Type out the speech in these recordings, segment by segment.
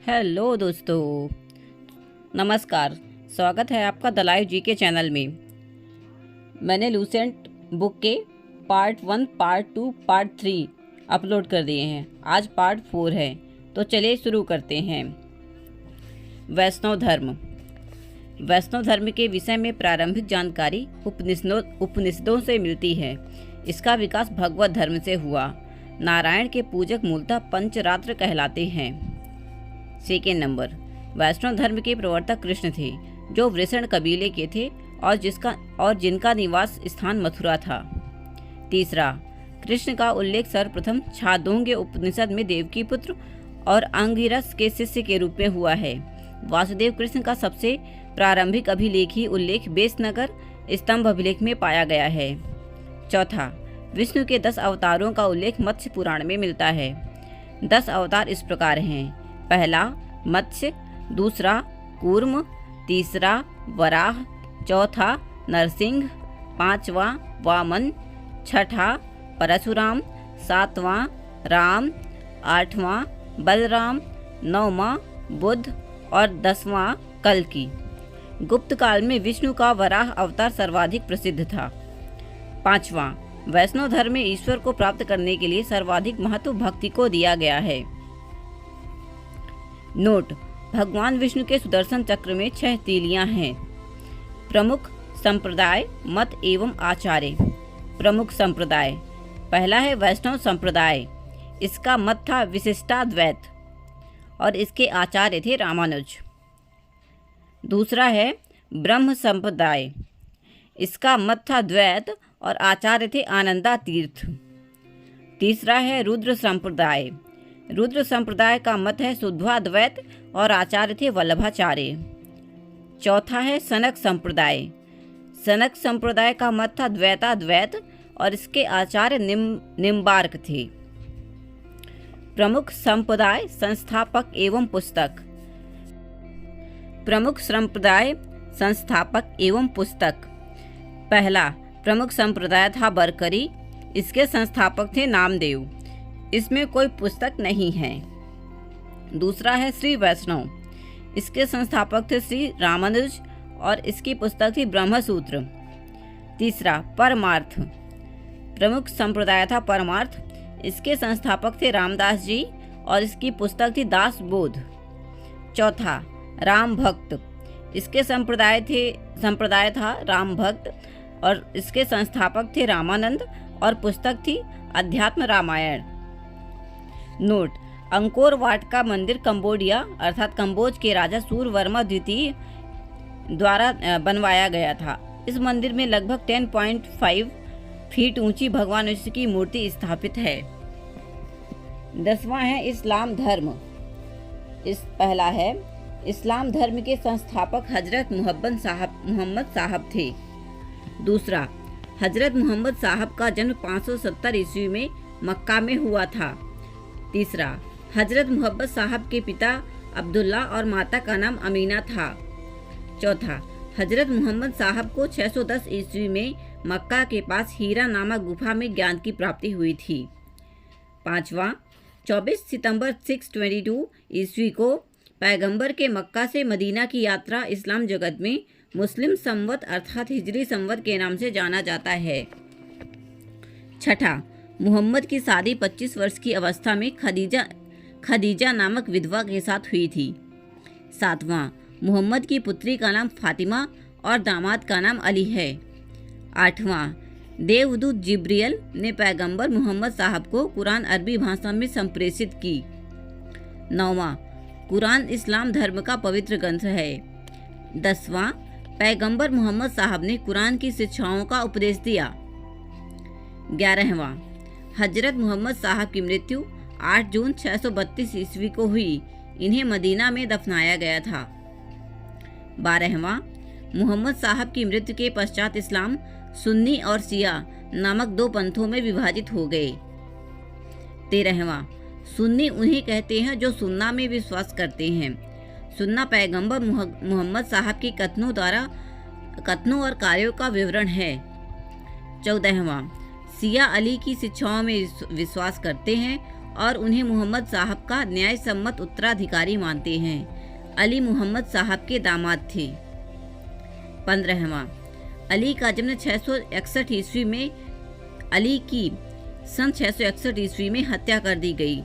Hello दोस्तों, नमस्कार। स्वागत है आपका द लाइव जी के चैनल में। मैंने लूसेंट बुक के पार्ट 1, पार्ट 2, पार्ट 3 अपलोड कर दिए हैं। आज पार्ट 4 है, तो चलिए शुरू करते हैं। वैष्णव धर्म के विषय में प्रारंभिक जानकारी उपनिषदों से मिलती है। इसका विकास भगवत धर्म से हुआ। नारायण के पूजक मूलतः पंचरात्र कहलाते हैं। सेकेंड नंबर, वैष्णव धर्म के प्रवर्तक कृष्ण थे, जो वृषण कबीले के थे और जिनका निवास स्थान मथुरा था। तीसरा, कृष्ण का उल्लेख सर्वप्रथम छांदोग्य उपनिषद में देवकी पुत्र और अंगिरस के शिष्य के रूप में हुआ है। वासुदेव कृष्ण का सबसे प्रारंभिक अभिलेखी उल्लेख बेसनगर स्तंभ अभिलेख में पाया गया है। चौथा, विष्णु के 10 अवतारों का उल्लेख मत्स्य पुराण में मिलता है। 10 अवतार इस प्रकार हैं: पहला मत्स्य, दूसरा कूर्म, तीसरा वराह, चौथा नरसिंह, पांचवा वामन, छठा परशुराम, सातवां राम, आठवां बलराम, नौवां बुद्ध और 10वां कल्कि। गुप्त काल में विष्णु का वराह अवतार सर्वाधिक प्रसिद्ध था। पांचवा, वैष्णव धर्म में ईश्वर को प्राप्त करने के लिए सर्वाधिक महत्व भक्ति को दिया गया है। नोट: भगवान विष्णु के सुदर्शन चक्र में 6 तीलियां हैं। प्रमुख संप्रदाय, मत एवं आचार्य। प्रमुख संप्रदाय: पहला है वैष्णव संप्रदाय। इसका मत था विशिष्टाद्वैत और इसके आचार्य थे रामानुज। दूसरा है ब्रह्म संप्रदाय। इसका मत था द्वैत और आचार्य थे आनंदा तीर्थ। तीसरा है रुद्र संप्रदाय। रुद्र संप्रदाय का मत है शुद्धाद्वैत और आचार्य थे वल्लभाचार्य। चौथा है सनक संप्रदाय। सनक संप्रदाय का मत था द्वैताद्वैत और इसके आचार्य निम्बार्क थे। प्रमुख संप्रदाय, संस्थापक एवं पुस्तक। प्रमुख संप्रदाय, संस्थापक एवं पुस्तक। पहला प्रमुख संप्रदाय था बरकरी। इसके संस्थापक थे नामदेव। इसमें कोई पुस्तक नहीं है। दूसरा है श्री वैष्णव। इसके संस्थापक थे श्री रामानुज और इसकी पुस्तक थी ब्रह्मसूत्र। तीसरा परमार्थ। प्रमुख संप्रदाय था परमार्थ। इसके संस्थापक थे रामदास जी और इसकी पुस्तक थी दास बोध। चौथा राम भक्त। इसके संप्रदाय था राम भक्त और इसके संस्थापक थे रामानंद और पुस्तक थी अध्यात्म रामायण। नोट: अंकोर वाट का मंदिर कंबोडिया अर्थात कंबोज के राजा सूर्यवर्मा द्वितीय द्वारा बनवाया गया था। इस मंदिर में लगभग 10.5 फीट ऊंची भगवान विष्णु की मूर्ति स्थापित है। 10वां है इस्लाम धर्म। पहला है इस्लाम धर्म के संस्थापक हजरत मोहम्मद साहब थे। दूसरा, हजरत मोहम्मद साहब का जन्म 570 ईस्वी में मक्का में हुआ था। तीसरा, हजरत मोहम्मद साहब के पिता अब्दुल्ला और माता का नाम अमीना था। चौथा, हजरत मोहम्मद साहब को 610 ईस्वी में मक्का के पास हीरा नामक गुफा में ज्ञान की प्राप्ति हुई थी। पांचवा, 24 सितंबर 622 ईस्वी को पैगंबर के मक्का से मदीना की यात्रा इस्लाम जगत में मुस्लिम संवत अर्थात हिजरी संवत के नाम से जाना जाता है। छठा, मुहम्मद की शादी 25 वर्ष की अवस्था में खदीजा नामक विधवा के साथ हुई थी। सातवां, मुहम्मद की पुत्री का नाम फातिमा और दामाद का नाम अली है। आठवां, देवदूत जिब्रियल ने पैगंबर मोहम्मद साहब को कुरान अरबी भाषा में संप्रेषित की। नौवां, कुरान इस्लाम धर्म का पवित्र ग्रंथ है। 10वां, पैगंबर मोहम्मद साहब ने कुरान की शिक्षाओं का उपदेश दिया। 11वां, हजरत मोहम्मद साहब की मृत्यु 8 जून 632 ईस्वी को हुई। इन्हें मदीना में दफनाया गया था। 12वां, मोहम्मद साहब की मृत्यु के पश्चात इस्लाम सुन्नी और शिया नामक 2 पंथों में विभाजित हो गए। 13वां, सुन्नी उन्हें कहते हैं जो सुन्ना में विश्वास करते हैं। सुन्ना पैगंबर मोहम्मद साहब के कथनों और कार्यों का विवरण है। 14वां, सिया अली की शिक्षाओं में विश्वास करते हैं और उन्हें मोहम्मद साहब का न्यायसम्मत उत्तराधिकारी मानते हैं। अली मोहम्मद साहब के दामाद थे। 15वां, अली का जन्म 661 ईस्वी में, अली की सन 661 ईस्वी में हत्या कर दी गई।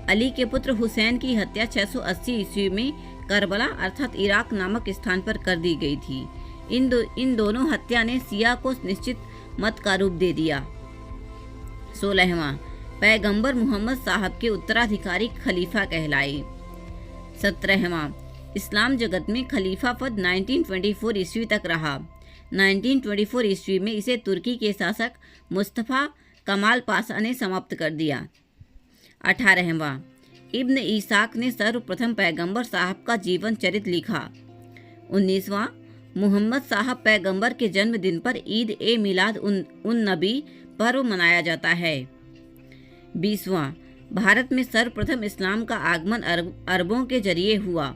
अली के पुत्र हुसैन की हत्या 680 ईस्वी में करबला अर्थात इराक नामक स्थान पर कर दी गई थी। इन दोनों हत्या ने सिया को निश्चित मत का रूप दे दिया। 16वां, पैगंबर मोहम्मद साहब के उत्तराधिकारी खलीफा कहलाए। 17वां, इस्लाम जगत में खलीफा पद 1924 ईस्वी तक रहा। 1924 ईस्वी में इसे तुर्की के शासक मुस्तफ़ा कमाल पाशा ने समाप्त कर दिया। 18वां, इब्न ईसाक ने सर्वप्रथम पैगंबर साहब का जीवन चरित्र लिखा। 19वां, मोहम्मद साहब पैगंबर के जन्मदिन पर ईद ए मिलाद उन नबी पर्व मनाया जाता है। 20वां, भारत में सर्वप्रथम इस्लाम का आगमन अरबों के जरिए हुआ।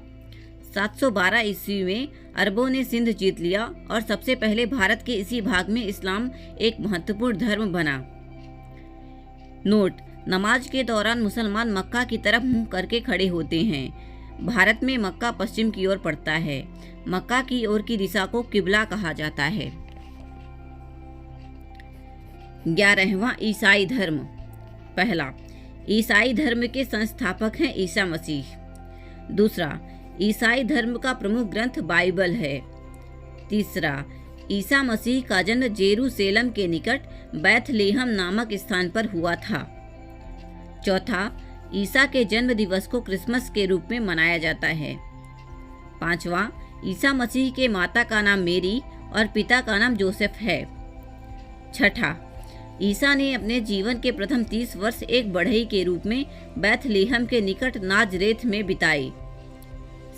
712 ईस्वी में अरबों ने सिंध जीत लिया और सबसे पहले भारत के इसी भाग में इस्लाम एक महत्वपूर्ण धर्म बना। नोट: नमाज के दौरान मुसलमान मक्का की तरफ मुंह करके खड़े होते हैं। भारत में मक्का पश्चिम की ओर पड़ता है। मक्का की ओर की दिशा को किबला कहा जाता है। 11वां, ईसाई धर्म। पहला, ईसाई धर्म के संस्थापक हैं ईसा मसीह। दूसरा, ईसाई धर्म का प्रमुख ग्रंथ बाइबल है। तीसरा, ईसा मसीह का जन्म जेरूसलेम के निकट बैथलेहम नामक स्थान पर हुआ था। चौथा, ईसा के जन्म दिवस को क्रिसमस के रूप में मनाया जाता है। 5वां, ईसा मसीह के माता का नाम मेरी और पिता का नाम जोसेफ है। 6ठा, ईसा ने अपने जीवन के प्रथम 30 वर्ष एक बढ़ई के रूप में बैथलेहम के निकट नाजरेथ में बिताए।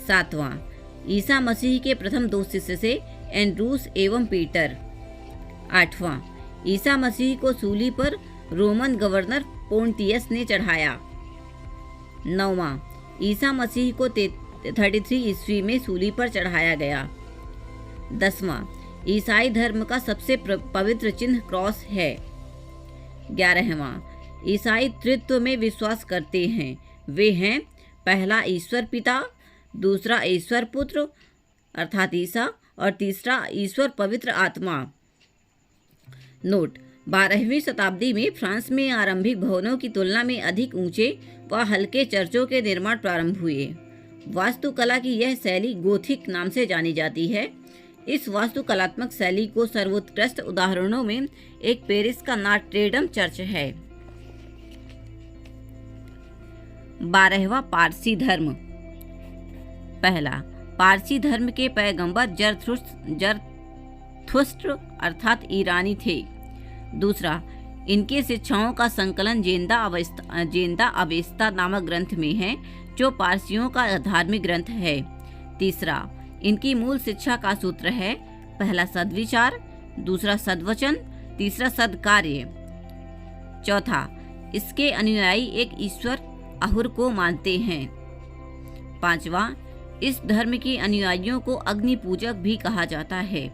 7वां, ईसा मसीह के प्रथम 2 शिष्य से एंड्रूस एवं पीटर। 8वां, ईसा मसीह को सूली पर रोमन गवर्नर पोंटियस ने चढ़ाया। 9वां, ईसा मसीह को 33 ईस्वी में सूली पर चढ़ाया गया। 10वां, ईसाई धर्म का सबसे पवित्र चिन्ह क्रॉस है। 11वां, ईसाई त्रित्व में विश्वास करते हैं। वे हैं, पहला ईश्वर पिता, दूसरा ईश्वर पुत्र अर्थात ईसा और तीसरा ईश्वर पवित्र आत्मा। नोट: 12वीं शताब्दी में फ्रांस में आरंभिक भवनों की तुलना में अधिक ऊंचे व हल्के चर्चों के निर्माण प्रारंभ हुए। वास्तुकला की यह शैली गोथिक नाम से जानी जाती है। इस वास्तुकलात्मक शैली को सर्वोत्कृष्ट उदाहरणों में एक पेरिस का नॉट्रेडम चर्च है। 12वां, पारसी धर्म। पहला, पारसी धर्म के पैगंबर जरथुस्त्र अर्थात ईरानी थे। दूसरा, इनके शिक्षाओं का संकलन जेंदा अवेस्ता नामक ग्रंथ में है, जो पारसियों का धार्मिक ग्रंथ है। तीसरा, इनकी मूल शिक्षा का सूत्र है, पहला सद्विचार, दूसरा सद्वचन, तीसरा सद्कार्य। चौथा, इसके अनुयायी एक ईश्वर अहुर को मानते हैं। 5वां, इस धर्म के अनुयायियों को अग्नि पूजक भी कहा जाता है।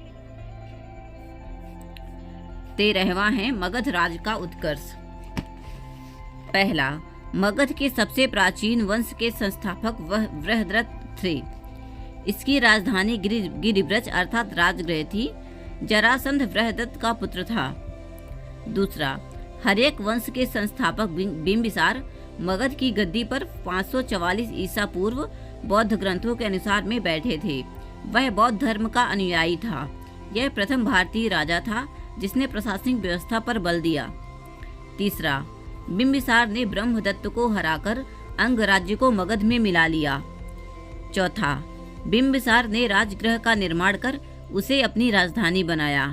13वां है मगध राज का उत्कर्ष। पहला, मगध के सबसे प्राचीन वंश के संस्थापक वह बृहद्रथ थे। इसकी राजधानी गिरिब्रज अर्थात राजगृह थी। जरासंध बृहद्रथ का पुत्र था। दूसरा, हर्यक वंश के संस्थापक बिंबिसार मगध की गद्दी पर 544 ईसा पूर्व बौद्ध ग्रंथों के अनुसार में बैठे थे। वह बौद्ध धर्म का अनुयायी था। यह प्रथम भारतीय राजा था जिसने प्रशासनिक व्यवस्था पर बल दिया। तीसरा, बिंबिसार ने ब्रह्मदत्त को हराकर अंगराज्य को मगध में मिला लिया। चौथा, बिंबिसार ने राजगृह का निर्माण कर उसे अपनी राजधानी बनाया।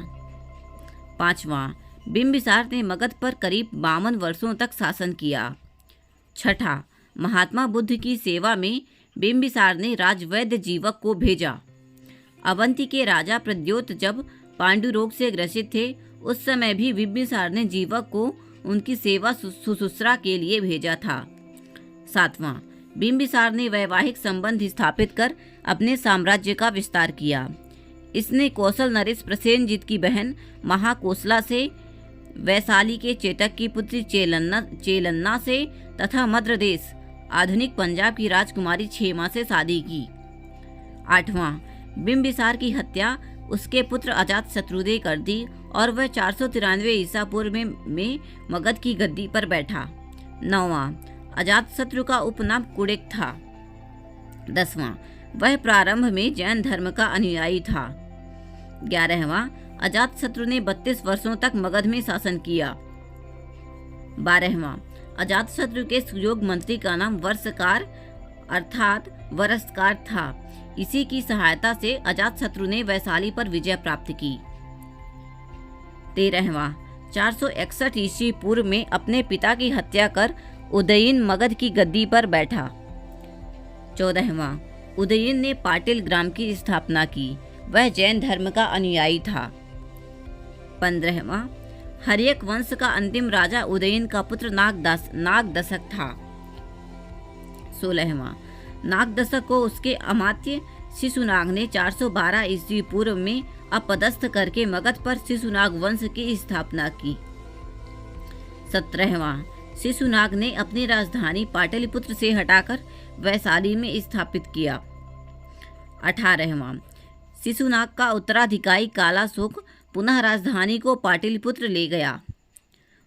5वां, बिंबिसार ने मगध पर करीब 52 वर्षों तक शासन किया। 6ठा, महात्मा बुद्ध की सेवा में बिंबिसार ने राजवैद्य जीवक को भेजा। अवंती के राजा प्रद्योत जब पांडु रोग से ग्रसित थे, उस समय भी बिंबिसार ने जीवक को उनकी सेवा शुश्रूषा के लिए भेजा था। 7वां, बिंबिसार ने वैवाहिक संबंध स्थापित कर अपने साम्राज्य का विस्तार किया। इसने कौशल नरेश प्रसेनजित की बहन महाकोसला से वैशाली के चेतक की पुत्री चेलन्ना से तथा मध्य देश आधुनिक पंजाब की राजकुमारी क्षेमा से शादी की। 8वां, बिंबिसार की हत्या उसके पुत्र अजातशत्रु ने कर दी और वह 493 ईसा पूर्व में मगध की गद्दी पर बैठा। 9वां, अजातशत्रु का उपनाम कुड़िक था। 10वां, वह प्रारंभ में जैन धर्म का अनुयायी था। 11वां, अजातशत्रु ने 32 वर्षों तक मगध में शासन किया। 12वां, अजातशत्रु के सुयोग मंत्री का नाम वर्षकार अर्थात वरसकार था। इसी की सहायता से अजातशत्रु ने वैशाली पर विजय प्राप्त की। 13वां, 461 ईस्वी पूर्व में अपने पिता की हत्या कर उदयीन मगध की गद्दी पर बैठा। 14वां, उदयीन ने पाटिल ग्राम की स्थापना की। वह जैन धर्म का अनुयायी था। 15वां, हर्यक वंश का अंतिम राजा उदयीन का पुत्र नागदशक था। 16वां, नागदशक को उसके अमात्य शिशुनाग ने 412 ईस्वी पूर्व में अपदस्थ करके मगध पर शिशुनाग वंश की स्थापना की। 17वां, शिशुनाग ने अपनी राजधानी पाटलिपुत्र से हटाकर वैशाली में स्थापित किया। 18वां, शिशुनाग का उत्तराधिकारी कालाशोक पुनः राजधानी को पाटलिपुत्र ले गया।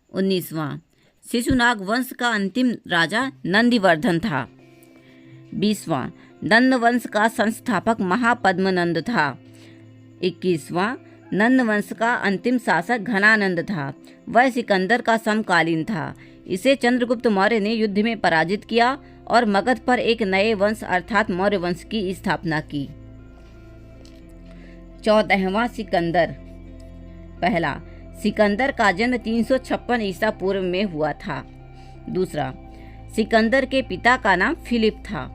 19वां, शिशुनाग वंश का अंतिम राजा नंदिवर्धन था। 20वां, नंद वंश का संस्थापक महापद्मनंद था। 21वां, नंद वंश का अंतिम शासक घनानंद था। वह सिकंदर का समकालीन था। इसे चंद्रगुप्त मौर्य ने युद्ध में पराजित किया और मगध पर एक नए वंश अर्थात मौर्य वंश की स्थापना की। 14वां, सिकंदर। पहला, सिकंदर का जन्म 356 ईसा पूर्व में हुआ था। दूसरा, सिकंदर के पिता का नाम फिलिप था।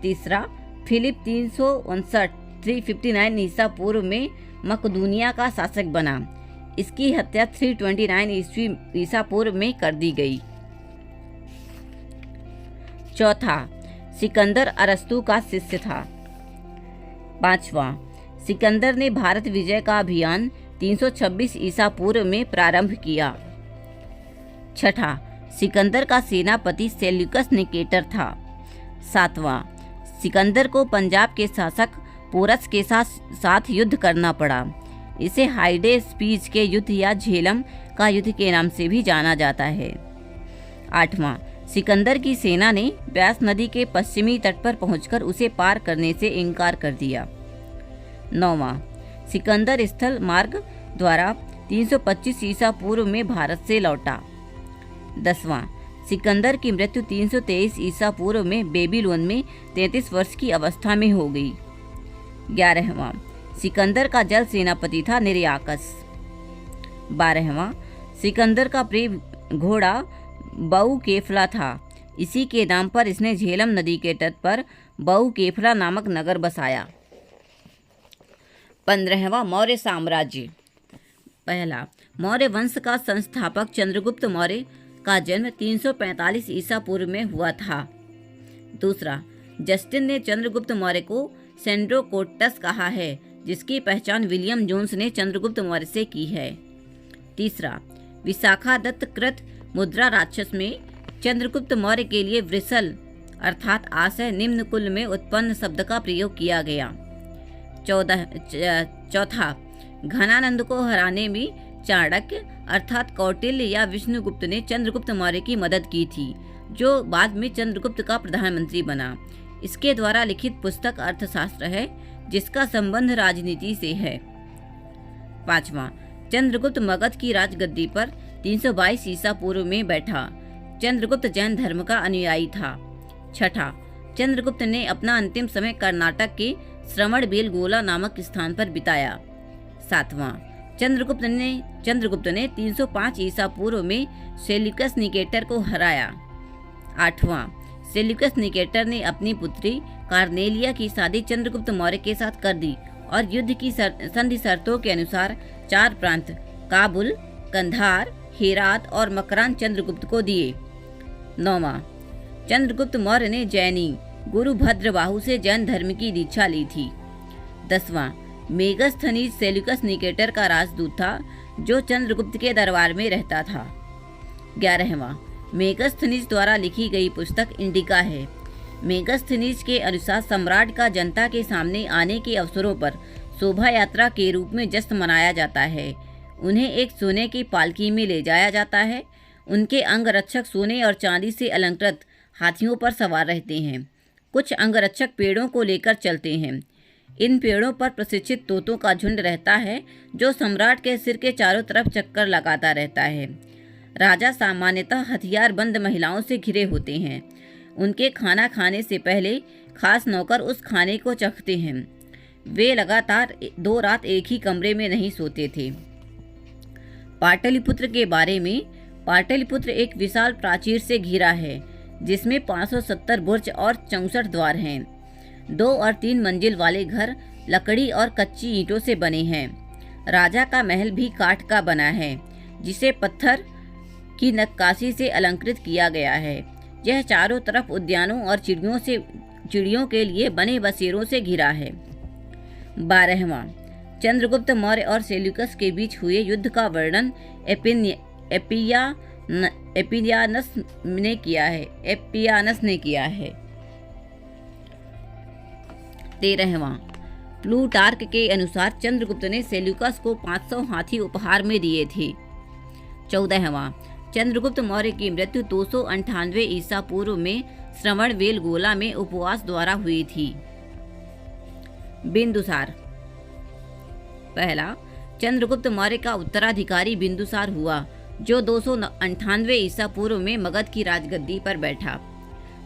तीसरा, फिलिप 359 ईसा पूर्व में मकदूनिया का शासक बना। इसकी हत्या 329 ईसा पूर्व में कर दी गई। चौथा, सिकंदर अरस्तु का शिष्य था। 5वां, सिकंदर ने भारत विजय का अभियान 326 ईसा पूर्व में प्रारंभ किया। 6ठा, सिकंदर का सेनापति सेल्यूकस निकेटर था। 7वां, सिकंदर को पंजाब के शासक पोरस के साथ युद्ध करना पड़ा। इसे हाइडे स्पीच के युद्ध या झेलम का युद्ध के नाम से भी जाना जाता है। 8वां, सिकंदर की सेना ने ब्यास नदी के पश्चिमी तट पर पहुंचकर उसे पार करने से इनकार कर दिया। 9वां, सिकंदर स्थल मार्ग द्वारा 325 ईसा पूर्व में भारत से लौटा। 10वां, सिकंदर की मृत्यु 323 ईसा पूर्व में बेबीलोन में 33 वर्ष की अवस्था में हो गई। 11वां, सिकंदर का जल सेनापति था निर्याकस। 12वां, सिकंदर का प्रिय घोड़ा बऊ केफला था। इसी के नाम पर इसने झेलम नदी के तट पर बऊ केफला नामक नगर बसाया। 15वां, मौर्य साम्राज्य। पहला, मौर्य वंश का संस्थापक चंद्रगुप्त मौर्य का जन्म 345 ईसा पूर्व में हुआ था। दूसरा, जस्टिन ने चंद्रगुप्त मौर्य को सेंड्रोकोटस कहा है, जिसकी पहचान विलियम जोन्स ने चंद्रगुप्त मौर्य से की है। तीसरा, विशाखा दत्त कृत मुद्रा राक्षस में चंद्रगुप्त मौर्य के लिए वृषल अर्थात आशय निम्न कुल में उत्पन्न शब्द का प्रयोग किया गया। चौथा, घनानंद को हराने में चाणक्य अर्थात कौटिल्य या विष्णुगुप्त ने चंद्रगुप्त मौर्य की मदद की थी, जो बाद में चंद्रगुप्त का प्रधानमंत्री बना। इसके द्वारा लिखित पुस्तक अर्थशास्त्र है, जिसका संबंध राजनीति से है। 5वां, चंद्रगुप्त मगध की राजगद्दी पर 322 ईसा पूर्व में बैठा। चंद्रगुप्त जैन धर्म का अनुयायी था। 6ठा, चंद्रगुप्त ने अपना अंतिम समय कर्नाटक के श्रवणबेलगोला नामक स्थान पर बिताया। 7वां, चंद्रगुप्त ने 305 ईसा पूर्व में सेल्यूकस निकेटर को हराया। 8वां, सेल्यूकस निकेटर ने अपनी पुत्री कार्नेलिया की शादी चंद्रगुप्त मौर्य के साथ कर दी और युद्ध की संधि शर्तों के अनुसार 4 प्रांत काबुल, कंधार, हेरात और मकरान चंद्रगुप्त को दिए। 9वां, चंद्रगुप्त मौर्य ने जैनी गुरु भद्रबाहु से जैन धर्म की दीक्षा ली थी। 10वां, मेगस्थनीज सेल्यूकस निकेटर का राजदूत था, जो चंद्रगुप्त के दरबार में रहता था। 11वां, मेगस्थनीज द्वारा लिखी गई पुस्तक इंडिका है। मेगस्थनीज के अनुसार सम्राट का जनता के सामने आने के अवसरों पर शोभा यात्रा के रूप में जश्न मनाया जाता है। उन्हें एक सोने की पालकी में ले जाया जाता है। उनके अंगरक्षक सोने और चांदी से अलंकृत हाथियों पर सवार रहते हैं। कुछ अंगरक्षक पेड़ों को लेकर चलते हैं। इन पेड़ों पर प्रशिक्षित तोतों का झुंड रहता है जो सम्राट के सिर के चारों तरफ चक्कर लगाता रहता है। राजा सामान्यतः हथियारबंद महिलाओं से घिरे होते हैं। उनके खाना खाने से पहले खास नौकर उस खाने को चखते हैं। वे लगातार 2 रात एक ही कमरे में नहीं सोते थे। पाटलिपुत्र के बारे में, पाटलिपुत्र एक विशाल प्राचीर से घिरा है जिसमें 570 बुर्ज और 64 द्वार हैं। 2 और 3 मंजिल वाले घर लकड़ी और कच्ची ईंटों से बने हैं। राजा का महल भी काठ का बना है जिसे पत्थर की नक्काशी से अलंकृत किया गया है। यह चारों तरफ उद्यानों और चिड़ियों के लिए बने बसेरों से घिरा है। 12वां, चंद्रगुप्त मौर्य और सेल्यूकस के बीच हुए युद्ध का वर्णन एपियानस ने किया है। 13वां, प्लूटार्क के अनुसार चंद्रगुप्त ने सेल्यूकस को 500 हाथी उपहार में दिए थे। 14वां, चंद्रगुप्त मौर्य की मृत्यु 298 ईसा पूर्व में श्रवणबेलगोला में उपवास द्वारा हुई थी। बिंदुसार। पहला, चंद्रगुप्त मौर्य का उत्तराधिकारी बिंदुसार हुआ जो 298 ईसा पूर्व में मगध की राजगद्दी पर बैठा।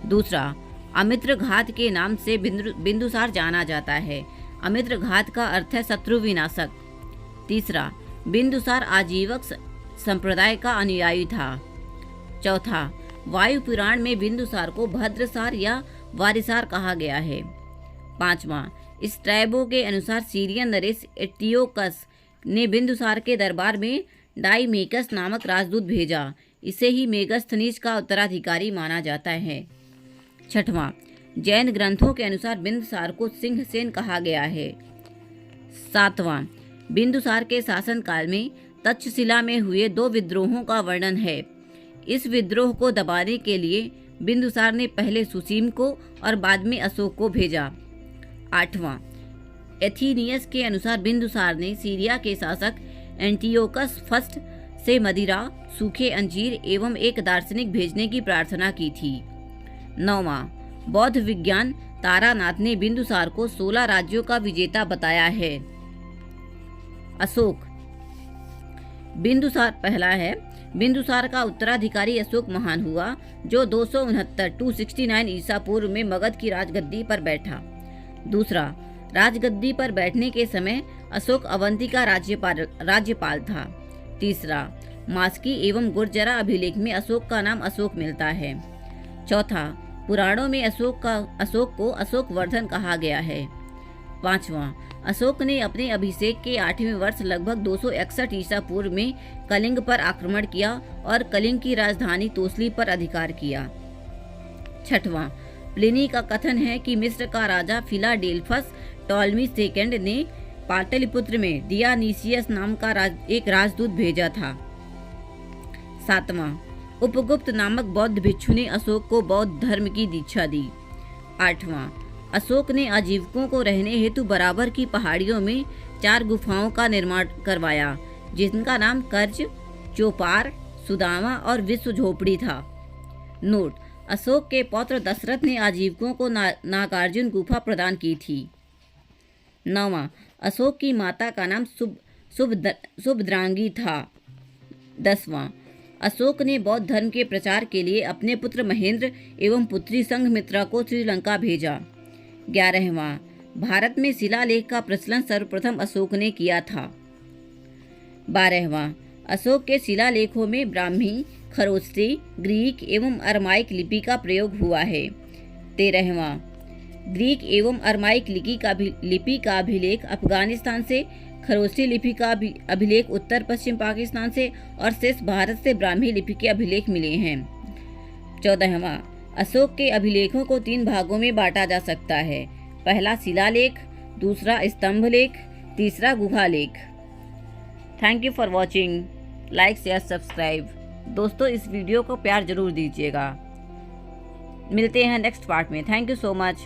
दूसरा, अमित्र घात के नाम से बिंदुसार जाना जाता है। अमित्र घात का अर्थ है शत्रु विनाशक। तीसरा, बिंदुसार आजीवक संप्रदाय का अनुयायी था। चौथा, वायु पुराण में बिंदुसार को भद्रसार या वारिसार कहा गया है। 5वां, स्ट्रैबो के अनुसार सीरियन नरेश एटियोकस ने बिंदुसार के दरबार में डाइमेकस नामक राजदूत भेजा। इसे ही मेगस्थनीज का उत्तराधिकारी माना जाता है। 6वां, जैन ग्रंथों के अनुसार बिंदुसार को सिंहसेन कहा गया है। 7वां, बिंदुसार के शासनकाल में तक्षशिला में हुए 2 विद्रोहों का वर्णन है। इस विद्रोह को दबाने के लिए बिंदुसार ने पहले सुसीम को और बाद में अशोक को भेजा। 8वां, एथीनियस के अनुसार बिंदुसार ने सीरिया के शासक एंटियोकस फर्स्ट से मदिरा, सूखे अंजीर एवं एक दार्शनिक भेजने की प्रार्थना की थी। 9वां, बौद्ध विज्ञान तारानाथ ने बिंदुसार को 16 राज्यों का विजेता बताया है। अशोक। पहला है, बिंदुसार का उत्तराधिकारी अशोक महान हुआ जो 269 ईसा पूर्व में मगध की राजगद्दी पर बैठा। दूसरा, राजगद्दी पर बैठने के समय अशोक अवंती का राज्यपाल था। तीसरा, मास्की एवं गुर्जरा अभिलेख में अशोक का नाम अशोक मिलता है। चौथा, पुराणों में अशोक को अशोकवर्धन कहा गया है। 5वां, अशोक ने अपने अभिषेक के 8वें वर्ष लगभग 261 ईसा पूर्व में कलिंग पर आक्रमण किया और कलिंग की राजधानी तोसली पर अधिकार किया। 6वां, प्लिनी का कथन है कि मिस्र का राजा फिलाडेल्फस टॉलमी सेकंड ने पाटलिपुत्र में डियानीसियस नाम का एक राजदूत भेजा था। 7वां, उपगुप्त नामक बौद्ध भिक्षु ने अशोक को बौद्ध धर्म की दीक्षा दी। 8वां, अशोक ने आजीविकों को रहने हेतु बराबर की पहाड़ियों में 4 गुफाओं का निर्माण करवाया जिनका नाम कर्ज, चोपार, सुदामा और विश्व झोपड़ी था। नोट, अशोक के पौत्र दशरथ ने आजीविकों को नागार्जुन गुफा प्रदान की थी। 9वां, अशोक की माता का नाम सुभद्रांगी था। 10वां, अशोक ने बौद्ध धर्म के प्रचार के लिए अपने पुत्र महेंद्र एवं पुत्री संघमित्रा को श्रीलंका भेजा। 11वां, भारत में शिलालेख का प्रचलन सर्वप्रथम अशोक ने किया था। 12वां, अशोक के शिलालेखों में ब्राह्मी, खरोष्टी, ग्रीक एवं अरमाइक लिपि का प्रयोग हुआ है। 13वां, ग्रीक एवं अरमाइक लिपि का अभिलेख अफगानिस्तान से, खरोष्टी लिपि का अभिलेख उत्तर पश्चिम पाकिस्तान से और शेष भारत से ब्राह्मी लिपि के अभिलेख मिले हैं। 14वां, अशोक के अभिलेखों को 3 भागों में बांटा जा सकता है। पहला शिलालेख, दूसरा स्तंभलेख, तीसरा गुहालेख। Thank you for watching. Like share subscribe. दोस्तों इस वीडियो को प्यार ज़रूर दीजिएगा। मिलते हैं नेक्स्ट पार्ट में। Thank you so much.